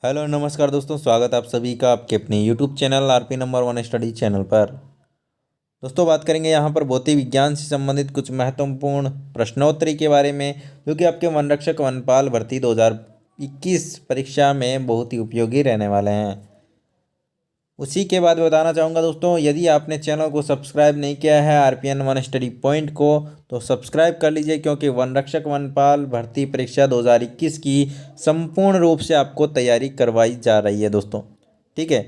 Hello नमस्कार दोस्तों, स्वागत आप सभी का आपके अपने YouTube channel RP number one study channel पर। दोस्तों बात करेंगे यहाँ पर भौतिक विज्ञान से संबंधित कुछ महत्वपूर्ण प्रश्नोत्तरी के बारे में, जो कि आपके वनरक्षक वनपाल भर्ती 2021 परीक्षा में बहुत ही उपयोगी रहने वाले हैं। उसी के बाद बताना चाहूँगा दोस्तों, यदि आपने चैनल को सब्सक्राइब नहीं किया है आरपीएन वन स्टडी पॉइंट को, तो सब्सक्राइब कर लीजिए, क्योंकि वनरक्षक वनपाल भर्ती परीक्षा 2021 की संपूर्ण रूप से आपको तैयारी करवाई जा रही है दोस्तों। ठीक है,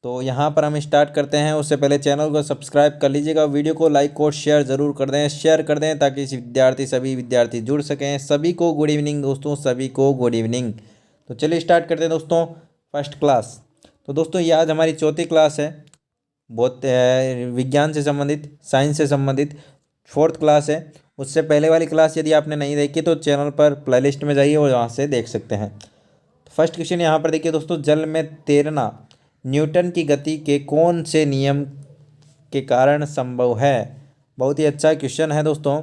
तो यहाँ पर हम स्टार्ट करते हैं। उससे पहले चैनल को सब्सक्राइब कर लीजिएगा, वीडियो को लाइक और शेयर ज़रूर कर दें, शेयर कर दें ताकि सभी विद्यार्थी जुड़ सकें। सभी को गुड इवनिंग दोस्तों, सभी को गुड इवनिंग। तो चलिए स्टार्ट करते हैं दोस्तों। फर्स्ट क्लास, तो दोस्तों ये आज हमारी चौथी क्लास है, बहुत विज्ञान से संबंधित, साइंस से संबंधित फोर्थ क्लास है। उससे पहले वाली क्लास यदि आपने नहीं देखी तो चैनल पर प्लेलिस्ट में जाइए और वहाँ से देख सकते हैं। तो फर्स्ट क्वेश्चन यहाँ पर देखिए दोस्तों, जल में तैरना न्यूटन की गति के कौन से नियम के कारण संभव है? बहुत ही अच्छा क्वेश्चन है दोस्तों।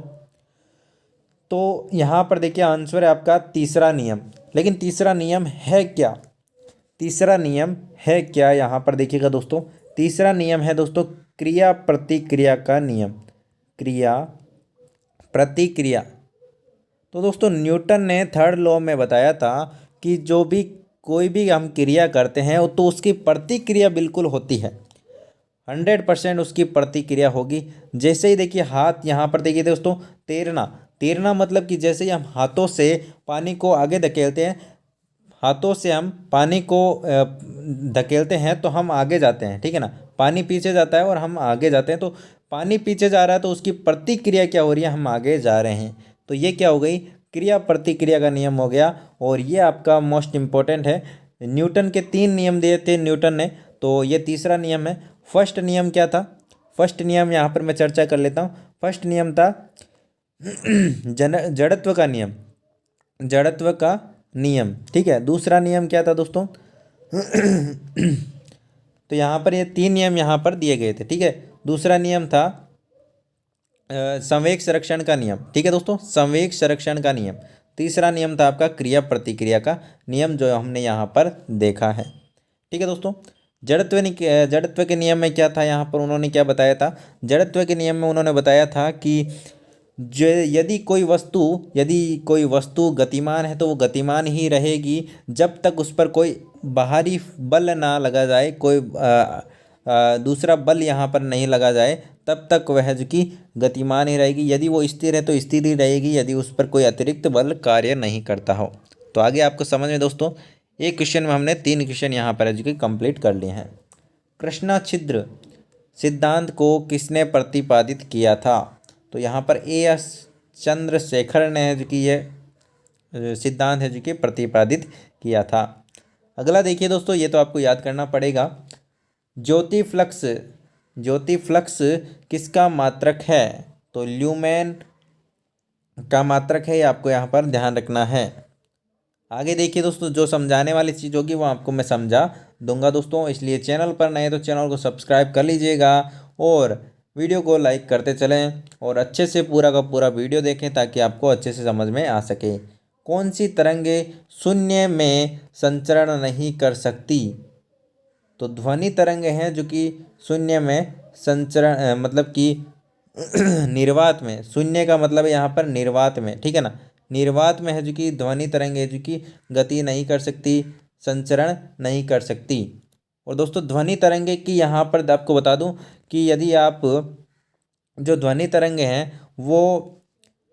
तो यहाँ पर देखिए आंसर है आपका तीसरा नियम। लेकिन तीसरा नियम है क्या? तीसरा नियम है क्या, यहाँ पर देखिएगा दोस्तों। तीसरा नियम है दोस्तों क्रिया प्रतिक्रिया का नियम। क्रिया प्रतिक्रिया। तो दोस्तों न्यूटन ने थर्ड लॉ में बताया था कि जो भी कोई भी हम क्रिया करते हैं तो उसकी प्रतिक्रिया बिल्कुल होती है, 100% उसकी प्रतिक्रिया होगी। जैसे ही देखिए हाथ, यहाँ पर देखिए दोस्तों, तैरना, तैरना मतलब कि जैसे ही हम हाथों से पानी को आगे धकेलते हैं, हाथों से हम पानी को धकेलते हैं तो हम आगे जाते हैं, ठीक है ना। पानी पीछे जाता है और हम आगे जाते हैं, तो पानी पीछे जा रहा है तो उसकी प्रतिक्रिया क्या हो रही है, हम आगे जा रहे हैं। तो ये क्या हो गई, क्रिया प्रतिक्रिया का नियम हो गया। और ये आपका मोस्ट इम्पोर्टेंट है। न्यूटन के 3 नियम दिए थे न्यूटन ने, तो ये तीसरा नियम है। फर्स्ट नियम क्या था? फर्स्ट नियम यहाँ पर मैं चर्चा कर लेता हूँ। फर्स्ट नियम था जड़त्व का नियम, जड़त्व का नियम, ठीक है। दूसरा नियम क्या था दोस्तों? तो यहाँ पर ये 3 नियम यहाँ पर दिए गए थे, ठीक है। दूसरा नियम था संवेग संरक्षण का नियम, ठीक है दोस्तों, संवेग संरक्षण का नियम। तीसरा नियम था आपका क्रिया प्रतिक्रिया का नियम, जो हमने यहाँ पर देखा है, ठीक है दोस्तों। जड़त्व के नियम में क्या था, यहाँ पर उन्होंने क्या बताया था? जड़त्व के नियम में उन्होंने बताया था कि यदि कोई वस्तु गतिमान है तो वो गतिमान ही रहेगी जब तक उस पर कोई बाहरी बल ना लगा जाए, कोई दूसरा बल यहाँ पर नहीं लगा जाए, तब तक वह जो कि गतिमान ही रहेगी। यदि वो स्थिर है तो स्थिर ही रहेगी, यदि उस पर कोई अतिरिक्त बल कार्य नहीं करता हो। तो आगे आपको समझ में दोस्तों, एक क्वेश्चन में हमने 3 क्वेश्चन यहाँ पर जो कि कंप्लीट कर लिए हैं। कृष्णा छिद्र सिद्धांत को किसने प्रतिपादित किया था? तो यहाँ पर एस चंद्रशेखर ने जो कि ये सिद्धांत है जो कि प्रतिपादित किया था। अगला देखिए दोस्तों, ये तो आपको याद करना पड़ेगा। ज्योति फ्लक्स किसका मात्रक है? तो ल्यूमेन का मात्रक है, ये आपको यहाँ पर ध्यान रखना है। आगे देखिए दोस्तों, जो समझाने वाली चीज़ होगी वो आपको मैं समझा दूंगा दोस्तों, इसलिए चैनल पर नए तो चैनल को सब्सक्राइब कर लीजिएगा और वीडियो को लाइक करते चलें और अच्छे से पूरा का पूरा वीडियो देखें ताकि आपको अच्छे से समझ में आ सके। कौन सी तरंगें शून्य में संचरण नहीं कर सकती? तो ध्वनि तरंगें हैं जो कि शून्य में संचरण मतलब कि निर्वात में, शून्य का मतलब है यहाँ पर निर्वात में, ठीक है ना। निर्वात में है जो कि ध्वनि तरंगें जो कि गति नहीं कर सकती, संचरण नहीं कर सकती। और दोस्तों ध्वनि तरंगे की यहाँ पर आपको बता दूं कि यदि आप जो ध्वनि तरंगे हैं वो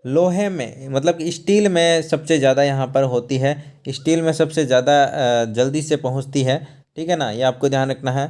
लोहे में मतलब स्टील में सबसे ज़्यादा यहाँ पर होती है, स्टील में सबसे ज़्यादा जल्दी से पहुँचती है, ठीक है ना, ये आपको ध्यान रखना है।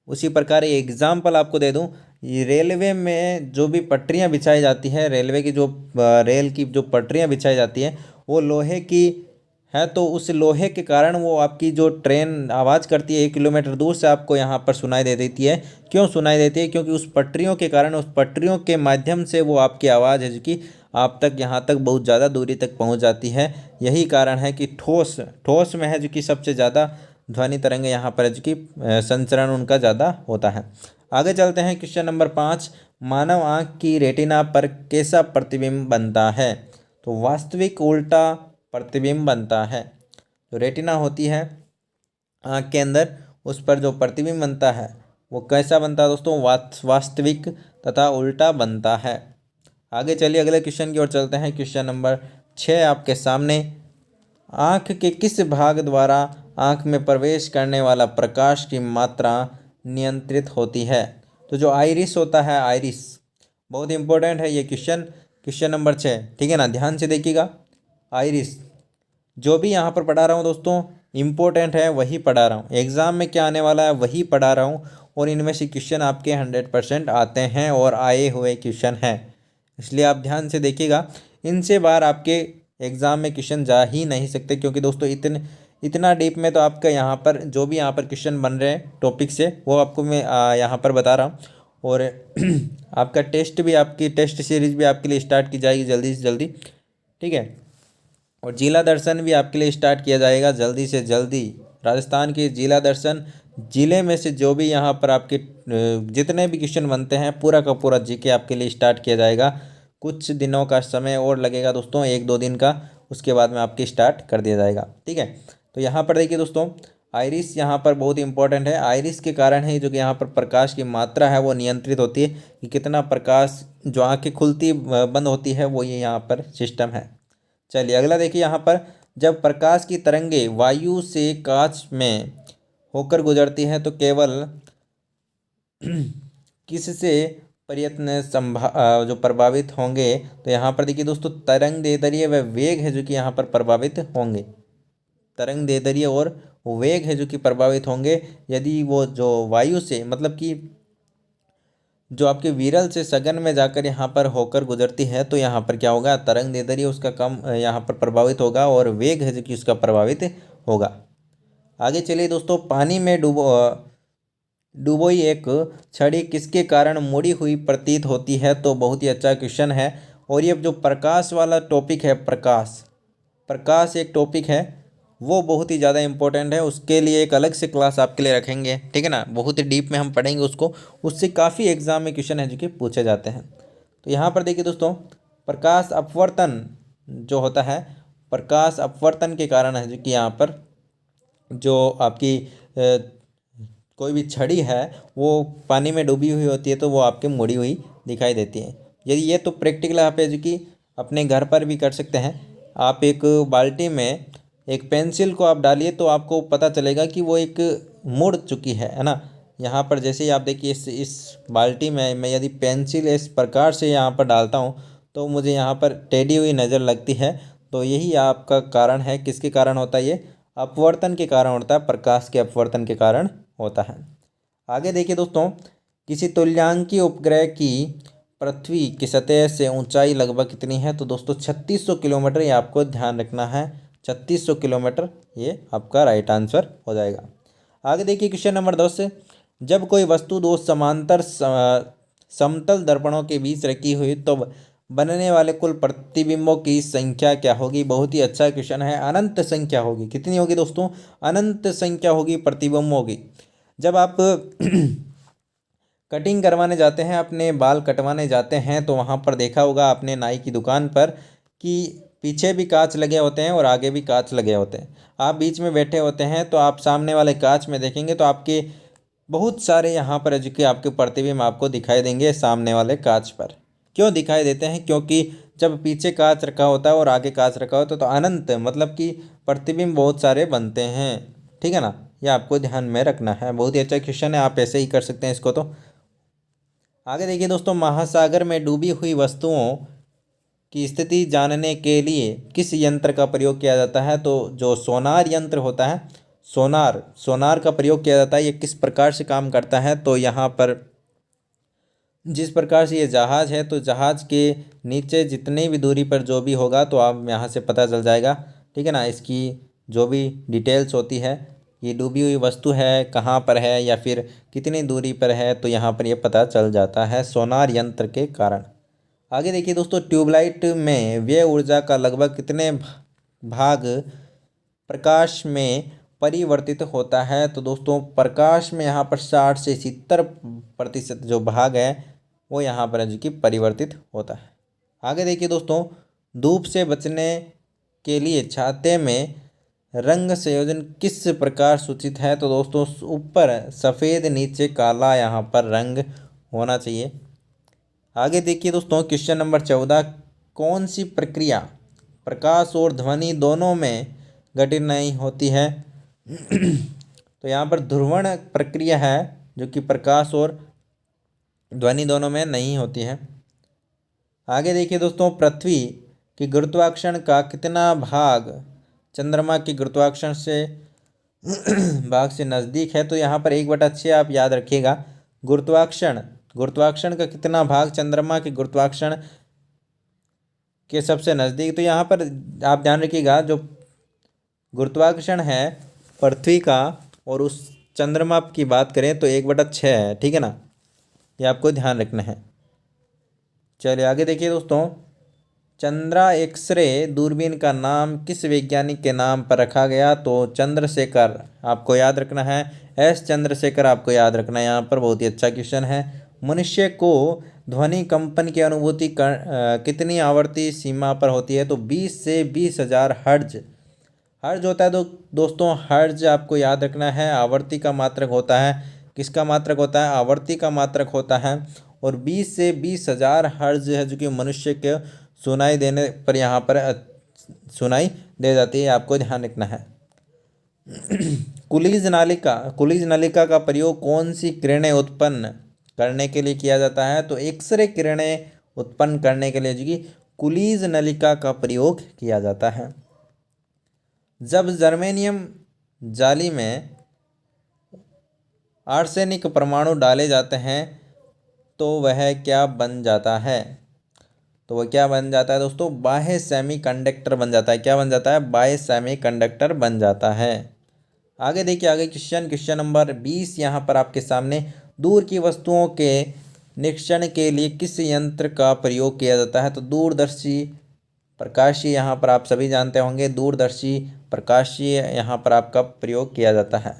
उसी प्रकार एग्जाम्पल आपको दे दूं, ये रेलवे में जो भी पटरियां बिछाई जाती है, रेलवे की जो रेल की जो पटरियां बिछाई जाती हैं वो लोहे की है, तो उस लोहे के कारण वो आपकी जो ट्रेन आवाज़ करती है 1 किलोमीटर दूर से आपको यहाँ पर सुनाई दे देती है। क्यों सुनाई देती है? क्योंकि उस पटरियों के कारण, उस पटरियों के माध्यम से वो आपकी आवाज़ है जो कि आप तक, यहाँ तक बहुत ज़्यादा दूरी तक पहुँच जाती है। यही कारण है कि ठोस में है जो कि सबसे ज़्यादा ध्वनि तरंगे यहाँ पर जो कि संचरण उनका ज़्यादा होता है। आगे चलते हैं, क्वेश्चन नंबर 5, मानव आँख की रेटिना पर कैसा प्रतिबिंब बनता है? तो वास्तविक उल्टा प्रतिबिंब बनता है। जो रेटिना होती है आँख के अंदर, उस पर जो प्रतिबिंब बनता है वो कैसा बनता है दोस्तों, वास्तविक तथा उल्टा बनता है। आगे चलिए अगले क्वेश्चन की ओर चलते हैं। क्वेश्चन नंबर 6 आपके सामने। आँख के किस भाग द्वारा आँख में प्रवेश करने वाला प्रकाश की मात्रा नियंत्रित होती है? तो जो आइरिस होता है, आइरिस बहुत इंपॉर्टेंट है ये क्वेश्चन। क्वेश्चन नंबर 6, ठीक है ना, ध्यान से देखिएगा। आइरिस जो भी यहाँ पर पढ़ा रहा हूँ दोस्तों इम्पोर्टेंट है, वही पढ़ा रहा हूँ, एग्ज़ाम में क्या आने वाला है वही पढ़ा रहा हूँ, और इनमें से क्वेश्चन आपके 100% आते हैं और आए हुए क्वेश्चन हैं, इसलिए आप ध्यान से देखिएगा। इनसे बाहर आपके एग्ज़ाम में क्वेश्चन जा ही नहीं सकते, क्योंकि दोस्तों इतना डीप में तो आपका यहाँ पर जो भी यहाँ पर क्वेश्चन बन रहे हैं टॉपिक से वो आपको मैं यहाँ पर बता रहा हूँ। और आपका टेस्ट भी, आपकी टेस्ट सीरीज भी आपके लिए स्टार्ट की जाएगी जल्दी से जल्दी, ठीक है। और जिला दर्शन भी आपके लिए स्टार्ट किया जाएगा जल्दी से जल्दी। राजस्थान के जिला दर्शन, जिले में से जो भी यहाँ पर आपके जितने भी क्वेश्चन बनते हैं पूरा का पूरा जीके आपके लिए स्टार्ट किया जाएगा। कुछ दिनों का समय और लगेगा दोस्तों, 1-2 दिन का, उसके बाद में आपकी स्टार्ट कर दिया जाएगा, ठीक है। तो यहाँ पर देखिए दोस्तों, आइरिस यहाँ पर बहुत इंपॉर्टेंट है। आइरिस के कारण है जो कि यहाँ पर प्रकाश की मात्रा है वो नियंत्रित होती है, कि कितना प्रकाश, जो आँखें खुलती बंद होती है वो ये यहाँ पर सिस्टम है। चलिए अगला देखिए यहाँ पर। जब प्रकाश की तरंगे वायु से कांच में होकर गुजरती हैं तो केवल किससे प्रयत्न जो प्रभावित होंगे? तो यहाँ पर देखिए दोस्तों, तरंग दैर्ध्य व वेग है जो कि यहाँ पर प्रभावित होंगे। तरंग दैर्ध्य और वेग है जो कि प्रभावित होंगे यदि वो जो वायु से, मतलब कि जो आपके विरल से सघन में जाकर यहाँ पर होकर गुजरती है, तो यहाँ पर क्या होगा, तरंग दैर्ध्य उसका कम यहाँ पर प्रभावित होगा और वेग है जो कि उसका प्रभावित होगा। आगे चलिए दोस्तों, पानी में डुबोई एक छड़ी किसके कारण मुड़ी हुई प्रतीत होती है? तो बहुत ही अच्छा क्वेश्चन है। और ये जो प्रकाश वाला टॉपिक है, प्रकाश एक टॉपिक है, वो बहुत ही ज़्यादा इंपॉर्टेंट है। उसके लिए एक अलग से क्लास आपके लिए रखेंगे, ठीक है ना, बहुत ही डीप में हम पढ़ेंगे उसको, उससे काफ़ी एग्जाम में क्वेश्चन है जो कि पूछे जाते हैं। तो यहाँ पर देखिए दोस्तों, प्रकाश अपवर्तन जो होता है, प्रकाश अपवर्तन के कारण है जो कि यहाँ पर जो आपकी कोई भी छड़ी है वो पानी में डूबी हुई होती है तो वो आपके मुड़ी हुई दिखाई देती है। यदि ये तो प्रैक्टिकल आप है जो कि अपने घर पर भी कर सकते हैं। आप एक बाल्टी में एक पेंसिल को आप डालिए तो आपको पता चलेगा कि वो एक मुड़ चुकी है ना। यहाँ पर जैसे ही आप देखिए इस बाल्टी में मैं यदि पेंसिल इस प्रकार से यहाँ पर डालता हूँ तो मुझे यहाँ पर टेढ़ी हुई नज़र लगती है। तो यही आपका कारण है, किसके कारण होता है ये? अपवर्तन के कारण होता है, प्रकाश के अपवर्तन के कारण होता है। आगे देखिए दोस्तों, किसी तुल्यांकी उपग्रह की पृथ्वी की सतह से ऊंचाई लगभग कितनी है? तो दोस्तों 3600 किलोमीटर, ये आपको ध्यान रखना है, 3600 किलोमीटर ये आपका राइट आंसर हो जाएगा। आगे देखिए क्वेश्चन नंबर 10 से। जब कोई वस्तु दो समांतर समतल दर्पणों के बीच रखी हुई तो बनने वाले कुल प्रतिबिंबों की संख्या क्या होगी? बहुत ही अच्छा क्वेश्चन है। अनंत संख्या होगी। कितनी होगी दोस्तों? अनंत संख्या होगी प्रतिबिंबों की। जब आप कटिंग करवाने जाते हैं, अपने बाल कटवाने जाते हैं, तो वहाँ पर देखा होगा आपने नाई की दुकान पर कि पीछे भी कांच लगे होते हैं और आगे भी कांच लगे होते हैं। आप बीच में बैठे होते हैं तो आप सामने वाले कांच में देखेंगे तो आपके बहुत सारे यहाँ पर जो कि आपके प्रतिबिंब आपको दिखाई देंगे सामने वाले कांच पर। क्यों दिखाई देते हैं? क्योंकि जब पीछे कांच रखा होता है और आगे कांच रखा होता है तो अनंत, मतलब कि प्रतिबिंब बहुत सारे बनते हैं, ठीक है ना। ये आपको ध्यान में रखना है। बहुत ही अच्छा क्वेश्चन है, आप ऐसे ही कर सकते हैं इसको। तो आगे देखिए दोस्तों, महासागर में डूबी हुई वस्तुओं की स्थिति जानने के लिए किस यंत्र का प्रयोग किया जाता है? तो जो सोनार यंत्र होता है, सोनार का प्रयोग किया जाता है। ये किस प्रकार से काम करता है? तो यहाँ पर जिस प्रकार से ये जहाज़ है तो जहाज़ के नीचे जितनी भी दूरी पर जो भी होगा तो आप यहाँ से पता चल जाएगा, ठीक है ना। इसकी जो भी डिटेल्स होती है, ये डूबी हुई वस्तु है कहाँ पर है या फिर कितनी दूरी पर है, तो यहाँ पर ये पता चल जाता है सोनार यंत्र के कारण। आगे देखिए दोस्तों, ट्यूबलाइट में व्यय ऊर्जा का लगभग कितने भाग प्रकाश में परिवर्तित होता है? तो दोस्तों प्रकाश में यहाँ पर 60 से 70% जो भाग है वो यहाँ पर जो कि परिवर्तित होता है। आगे देखिए दोस्तों, धूप से बचने के लिए छाते में रंग संयोजन किस प्रकार सूचित है? तो दोस्तों ऊपर सफ़ेद नीचे काला यहाँ पर रंग होना चाहिए। आगे देखिए दोस्तों क्वेश्चन नंबर 14, कौन सी प्रक्रिया प्रकाश और ध्वनि दोनों में घटित नहीं होती है? तो यहाँ पर ध्रुवण प्रक्रिया है जो कि प्रकाश और ध्वनि दोनों में नहीं होती है। आगे देखिए दोस्तों, पृथ्वी की गुरुत्वाकर्षण का कितना भाग चंद्रमा की गुरुत्वाकर्षण से भाग से नज़दीक है? तो यहाँ पर 1/6 आप याद रखिएगा। गुरुत्वाकर्षण का कितना भाग चंद्रमा के गुरुत्वाकर्षण के सबसे नज़दीक? तो यहाँ पर आप ध्यान रखिएगा, जो गुरुत्वाकर्षण है पृथ्वी का और उस चंद्रमा की बात करें तो 1/6 है, ठीक है ना, ये आपको ध्यान रखना है। चलिए आगे देखिए दोस्तों, चंद्रा एक्सरे दूरबीन का नाम किस वैज्ञानिक के नाम पर रखा गया? तो चंद्रशेखर आपको याद रखना है, एस चंद्रशेखर आपको याद रखना है। यहाँ पर बहुत ही अच्छा क्वेश्चन है। मनुष्य को ध्वनि कंपन की अनुभूति कितनी आवर्ती सीमा पर होती है? तो 20 से 20,000 हर्ट्ज। हर्ट्ज होता है तो दोस्तों हर्ट्ज आपको याद रखना है, आवर्ती का मात्रक होता है। किसका मात्रक होता है? आवर्ती का मात्रक होता है। और 20 से 20,000 हर्ट्ज है जो कि मनुष्य के सुनाई देने पर यहाँ पर सुनाई दे जाती है, आपको ध्यान रखना है। कुलीज नलिका का प्रयोग कौन सी किरणें उत्पन्न करने के लिए किया जाता है? तो एक्सरे किरणें उत्पन्न करने के लिए जो कि कुलीज नलिका का प्रयोग किया जाता है। जब जर्मेनियम जाली में आर्सेनिक परमाणु डाले जाते हैं तो वह क्या बन जाता है? तो वह क्या बन जाता है दोस्तों? बाह्य सेमीकंडक्टर बन जाता है। क्या बन जाता है? बाह्य सेमीकंडक्टर बन जाता है। आगे देखिए, आगे क्वेश्चन नंबर 20 यहाँ पर आपके सामने, दूर की वस्तुओं के निरीक्षण के लिए किस यंत्र का प्रयोग किया जाता है? तो दूरदर्शी प्रकाशीय, यहाँ पर आप सभी जानते होंगे, दूरदर्शी प्रकाशीय यहाँ पर आपका प्रयोग किया जाता है।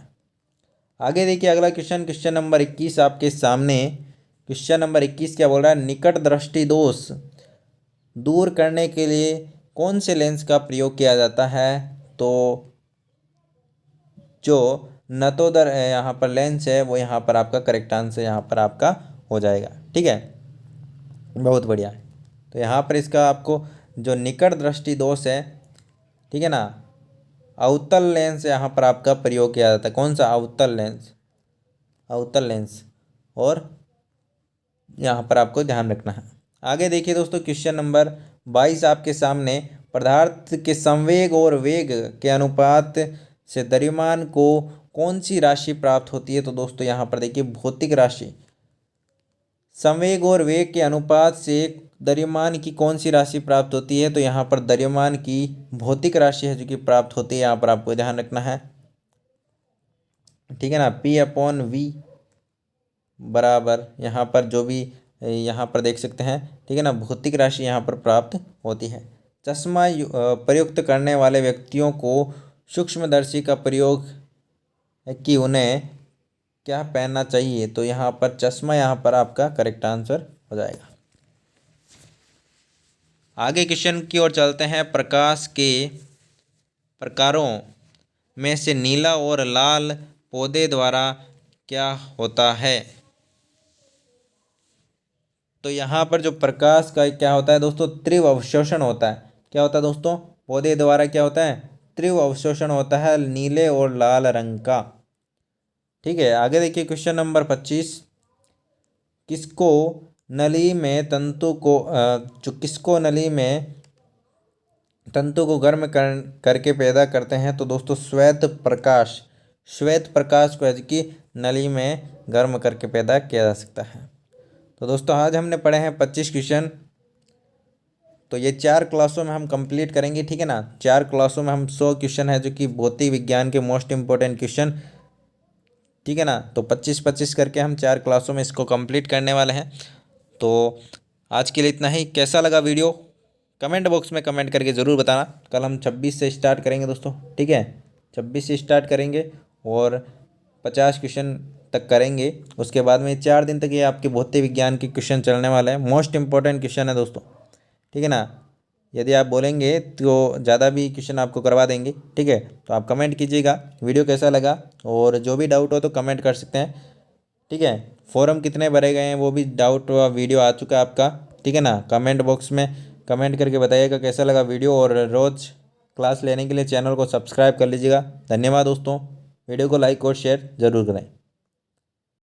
आगे देखिए अगला क्वेश्चन नंबर 21 आपके सामने। क्वेश्चन नंबर 21 क्या बोल रहा है? निकट दृष्टि दोष दूर करने के लिए कौन से लेंस का प्रयोग किया जाता है? तो जो नतोदर यहाँ पर लेंस है वो यहाँ पर आपका करेक्ट आंसर यहाँ पर आपका हो जाएगा, ठीक है, बहुत बढ़िया। तो यहाँ पर इसका आपको जो निकट दृष्टि दोष है, ठीक है ना, अवतल लेंस यहाँ पर आपका प्रयोग किया जाता है। कौन सा? अवतल लेंस, और यहाँ पर आपको ध्यान रखना है। आगे देखिए दोस्तों क्वेश्चन नंबर 22 आपके सामने, पदार्थ के संवेग और वेग के अनुपात से द्रव्यमान को कौन सी राशि प्राप्त होती है? तो दोस्तों यहाँ पर देखिए भौतिक राशि, संवेग और वेग के अनुपात से द्रव्यमान की कौन सी राशि प्राप्त होती है? तो यहाँ पर द्रव्यमान की भौतिक राशि है जो कि प्राप्त होती है, यहाँ पर आपको ध्यान रखना है, ठीक है ना, P/V बराबर यहाँ पर जो भी यहाँ पर देख सकते हैं, ठीक है ना, भौतिक राशि यहाँ पर प्राप्त होती है। चश्मा प्रयुक्त करने वाले व्यक्तियों को सूक्ष्मदर्शी का प्रयोग है कि उन्हें क्या पहनना चाहिए? तो यहाँ पर चश्मा यहाँ पर आपका करेक्ट आंसर हो जाएगा। आगे क्वेश्चन की ओर चलते हैं। प्रकाश के प्रकारों में से नीला और लाल पौधे द्वारा क्या होता है? तो यहाँ पर जो प्रकाश का क्या होता है दोस्तों? तीव्र अवशोषण होता है। क्या होता है दोस्तों? पौधे द्वारा क्या होता है? तीव्र अवशोषण होता है नीले और लाल रंग का, ठीक है। आगे देखिए क्वेश्चन नंबर 25, किसको नली में तंतु गर्म करके पैदा करते हैं? तो दोस्तों श्वेत प्रकाश को है कि नली में गर्म करके पैदा किया जा सकता है। तो दोस्तों आज हमने पढ़े हैं 25 क्वेश्चन। तो ये 4 क्लासों में हम कंप्लीट करेंगे, ठीक है ना। 4 क्लासों में हम 100 क्वेश्चन है जो कि भौतिक विज्ञान के मोस्ट इंपॉर्टेंट क्वेश्चन, ठीक है ना। तो 25-25 करके हम 4 क्लासों में इसको कंप्लीट करने वाले हैं। तो आज के लिए इतना ही। कैसा लगा वीडियो कमेंट बॉक्स में कमेंट करके ज़रूर बताना। कल हम 26 से स्टार्ट करेंगे दोस्तों, ठीक है, 26 से स्टार्ट करेंगे और 50 क्वेश्चन तक करेंगे। उसके बाद में 4 दिन तक ये आपके भौतिक विज्ञान के क्वेश्चन चलने वाले हैं। मोस्ट इंपॉर्टेंट क्वेश्चन है दोस्तों, ठीक है ना। यदि आप बोलेंगे तो ज़्यादा भी क्वेश्चन आपको करवा देंगे। ठीक है, तो आप कमेंट कीजिएगा वीडियो कैसा लगा, और जो भी डाउट हो तो कमेंट कर सकते हैं। ठीक है, फॉर्म कितने भरे गए हैं वो भी डाउट वीडियो आ चुका है आपका। ठीक है ना, कमेंट बॉक्स में कमेंट करके बताइएगा कैसा लगा वीडियो, और रोज़ क्लास लेने के लिए चैनल को सब्सक्राइब कर लीजिएगा। धन्यवाद दोस्तों, वीडियो को लाइक और शेयर ज़रूर करें।